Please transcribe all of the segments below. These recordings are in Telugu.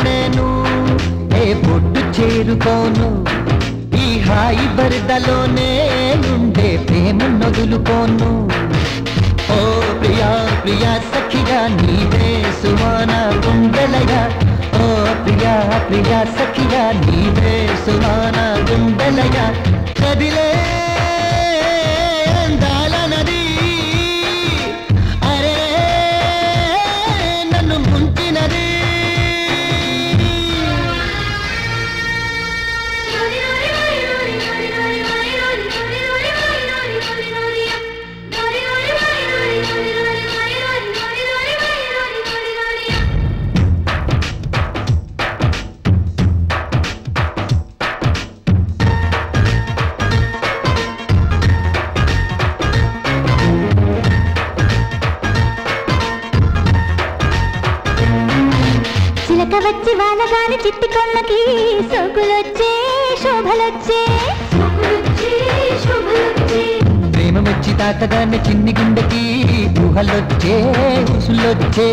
నేను ఏ పొట్టు చేరుకోను ఈ హాయి బరిదలోనే ఉండే ప్రేమ నొదులుకోను ఓ ప్రియా ప్రియా సఖిగా నీవే సుమాన గుండెలయ ఓ ప్రియా ప్రియా సఖిగా నీవే సుమాన గుండెలయ కదిలే అందాల నది అరే నన్ను ముంచినది చిలక వచ్చి వానగాని చిట్టి కొమ్మకి సోకులొచ్చే శోభలొచ్చే ప్రేమ మెచ్చి తాకగానే చిన్ని గుండెకి ఊహలొచ్చే ఉసులొచ్చే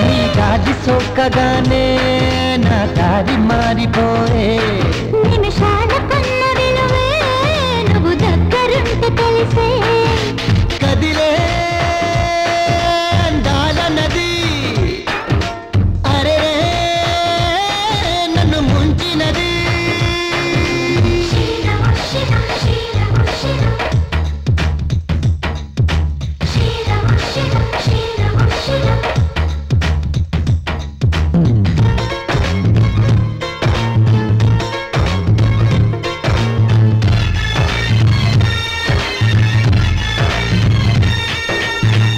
నీ గాలి సోకగానే నా దారి మారిపోయే నిమిషాల కొన్న విలువే నువ్వు దగ్గరుంటే తెలిసే కదిలే అందాల నది అరే నన్ను ముంచినది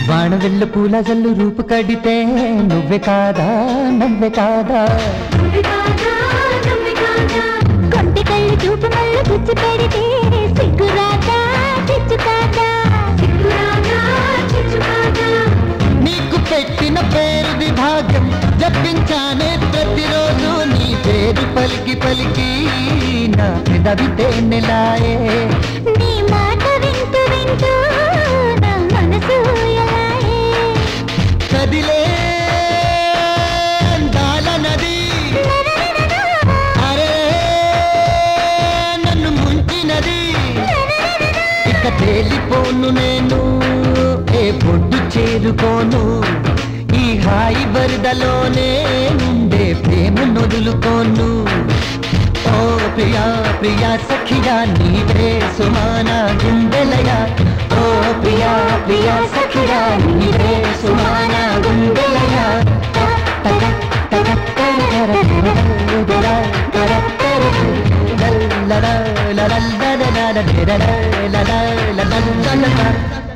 వానవెల్లు పూల జల్లు రూపు కడితే నువ్వే కాదా నవ్వే కాదా కొంటి కళ్ళు చూపు మళ్ళు పుచ్చి పెడితే సిగ్గురాదా చిచ్చు కాదా నీకు పెట్టిన పేరు విభాగం జపించానే ప్రతిరోజు నీ పేరు పలికి పలికి నా పెదవి తేనెలాయే నీ మాట వింటూ వింటూ నా మనసు ఎలాయే కదిలే అందాల నది అరే నన్ను ముంచినది ఇక తేలిపోను నేను ఏ పొడ్డు చేరుకోను ఈ హాయి వరదలోనే ఉండే ప్రేమ నొదులుకోను ఓ ప్రియా ప్రియా సఖిగా నీవే సుమాన గుండెలయ ఓ ప్రియా ప్రియా సఖిగా నీవే సుమాన గుండెలయ la la la la la la la la la la la la la la la